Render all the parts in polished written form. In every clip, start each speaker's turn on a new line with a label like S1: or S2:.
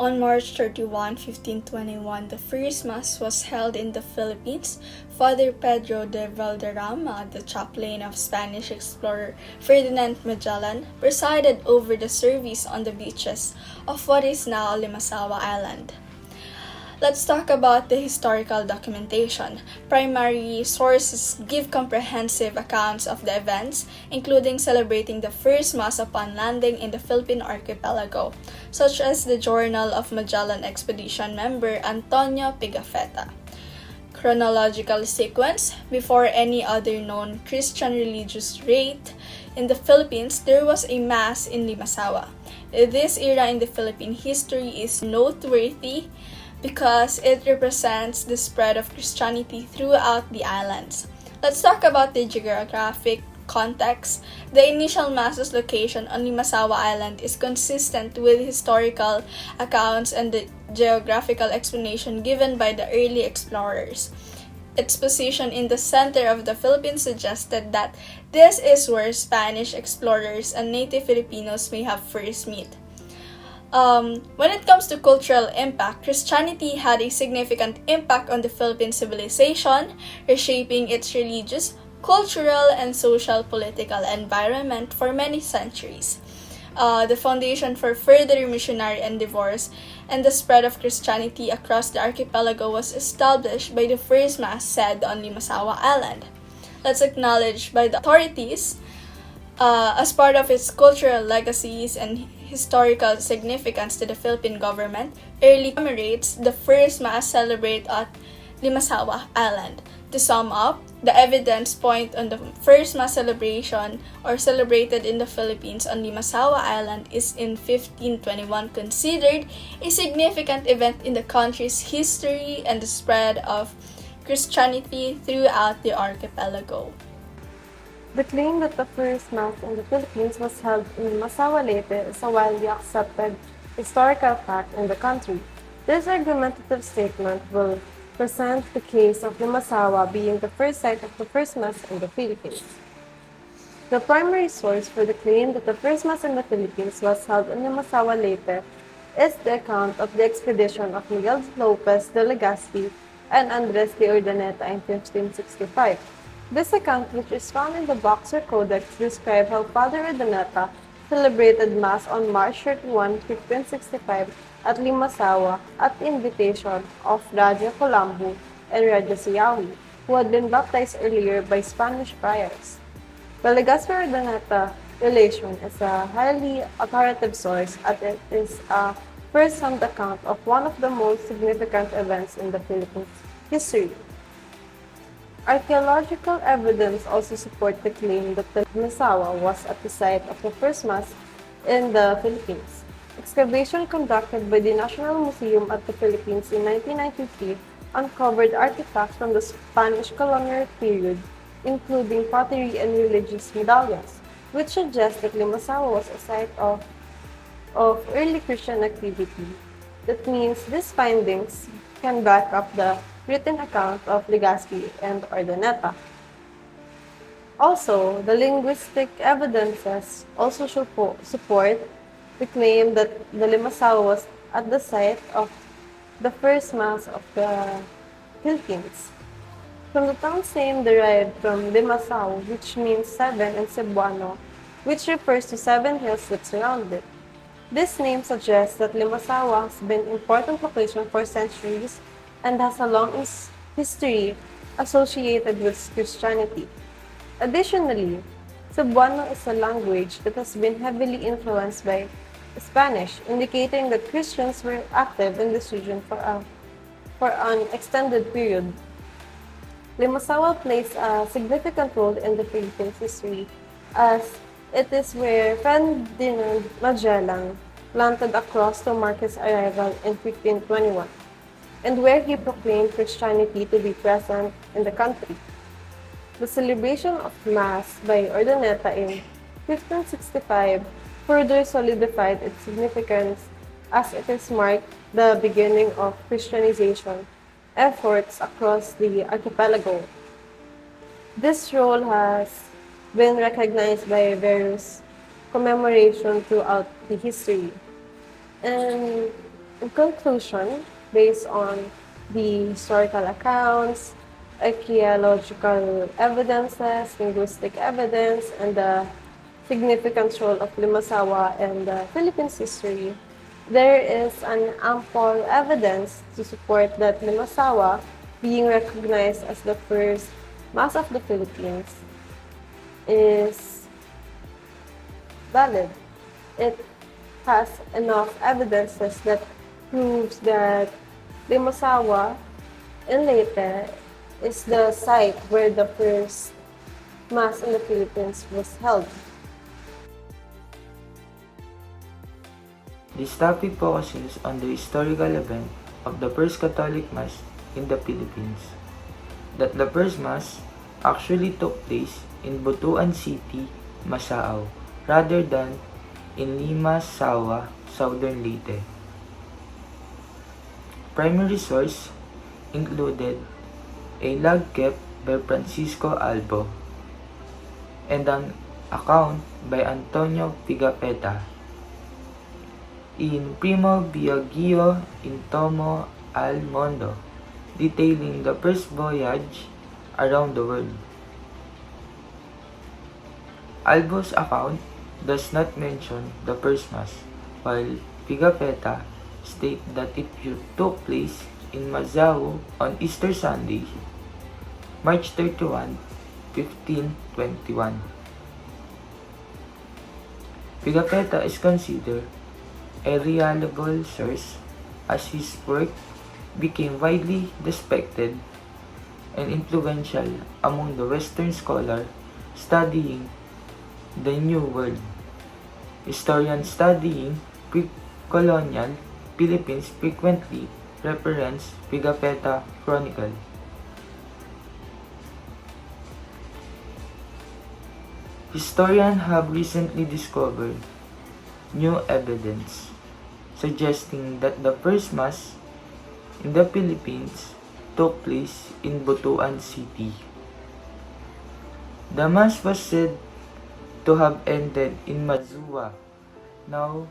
S1: On March 31, 1521, the first Mass was held in the Philippines. Father Pedro de Valderrama, the chaplain of Spanish explorer Ferdinand Magellan, presided over the service on the beaches of what is now Limasawa Island. Let's talk about the historical documentation. Primary sources give comprehensive accounts of the events, including celebrating the first Mass upon landing in the Philippine archipelago, such as the Journal of Magellan Expedition member Antonio Pigafetta. Chronological sequence: before any other known Christian religious rite in the Philippines, there was a Mass in Limasawa. This era in the Philippine history is noteworthy because it represents the spread of Christianity throughout the islands. Let's talk about the geographic context. The initial Mass's location on Limasawa Island is consistent with historical accounts and the geographical explanation given by the early explorers. Its position in the center of the Philippines suggested that this is where Spanish explorers and native Filipinos may have first met. When it comes to cultural impact, Christianity had a significant impact on the Philippine civilization, reshaping its religious, cultural, and social political environment for many centuries. The foundation for further missionary endeavors and the spread of Christianity across the archipelago was established by the first Mass said on Limasawa Island. Let's acknowledge by the authorities as part of its cultural legacies and historical significance to the Philippine government, early commemorates the first Mass celebrated at Limasawa Island. To sum up, the evidence point on the first Mass celebration or celebrated in the Philippines on Limasawa Island is in 1521 considered a significant event in the country's history and the spread of Christianity throughout the archipelago.
S2: The claim that the first Mass in the Philippines was held in Limasawa Leyte is a widely accepted historical fact in the country. This argumentative statement will present the case of Limasawa being the first site of the first Mass in the Philippines. The primary source for the claim that the first Mass in the Philippines was held in Limasawa Leyte is the account of the expedition of Miguel Lopez de Legazpi and Andres de Urdaneta in 1565. This account, which is found in the Boxer Codex, describes how Father Urdaneta celebrated Mass on March 31, 1565 at Limasawa at the invitation of Raja Colombo and Raja Siawi, who had been baptized earlier by Spanish friars. The Legazpi-Urdaneta relation is a highly authoritative source as it is a first-hand account of one of the most significant events in the Philippines history. Archaeological evidence also supports the claim that the Limasawa was at the site of the first Mass in the Philippines. Excavation conducted by the National Museum at the Philippines in 1993 uncovered artifacts from the Spanish colonial period, including pottery and religious medallions, which suggest that Limasawa was a site of early Christian activity. That means these findings can back up the written account of Legazpi and Urdaneta. Also, the linguistic evidences also support the claim that the Limasawa was at the site of the first Mass of the Philippines. From the town's name derived from Limasaw, which means seven, and Cebuano, which refers to 7 hills that surround it. This name suggests that Limasawa has been an important location for centuries and has a long history associated with Christianity. Additionally, Cebuano is a language that has been heavily influenced by Spanish, indicating that Christians were active in this region for an extended period. Limasawa plays a significant role in the Philippines history as it is where Ferdinand Magellan planted a cross to mark his arrival in 1521, and where he proclaimed Christianity to be present in the country. The celebration of Mass by Urdaneta in 1565 further solidified its significance as it has marked the beginning of Christianization efforts across the archipelago. This role has been recognized by various commemorations throughout the history. And In conclusion, based on the historical accounts, archaeological evidences, linguistic evidence, and the significant role of Limasawa in the Philippines history, there is an ample evidence to support that Limasawa, being recognized as the first mass of the Philippines, is valid. It has enough evidences that proves that Limasawa in Leyte is the site where the first mass in the Philippines was held.
S3: This topic focuses on the historical event of the first Catholic Mass in the Philippines. That the first Mass actually took place in Butuan City, Masao, rather than in Limasawa, Southern Leyte. Primary source included a log kept by Francisco Albo and an account by Antonio Pigafetta in Primo Biagio in Tomo al Mondo, detailing the first voyage around the world. Albo's account does not mention the first Mass, while Pigafetta state that it took place in Mazao on Easter Sunday, March 31, 1521. Pigafetta is considered a reliable source as his work became widely respected and influential among the Western scholars studying the New World. Historians studying pre-colonial Philippines frequently reference Pigafetta Chronicle. Historians have recently discovered new evidence suggesting that the first Mass in the Philippines took place in Butuan City. The Mass was said to have ended in Mazua, now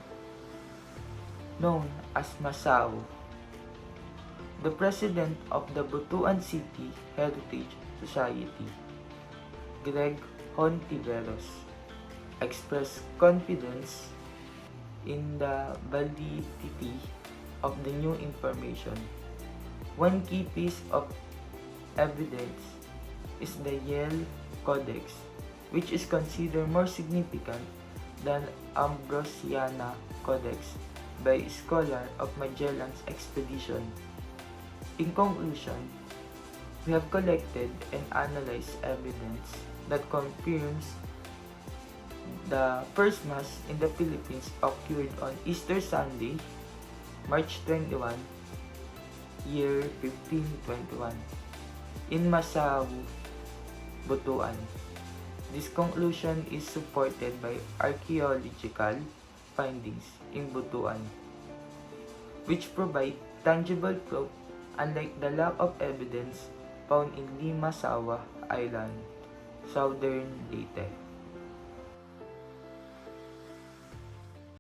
S3: known as Masao. The president of the Butuan City Heritage Society, Greg Hontiveros, expressed confidence in the validity of the new information. One key piece of evidence is the Yale Codex, which is considered more significant than Ambrosiana Codex by scholar of Magellan's expedition. In conclusion, we have collected and analyzed evidence that confirms the first Mass in the Philippines occurred on Easter Sunday, March 21, year 1521, in Masao, Butuan. This conclusion is supported by archaeological findings in Butuan, which provide tangible proof, unlike the lack of evidence found in Limasawa Island, Southern Leyte.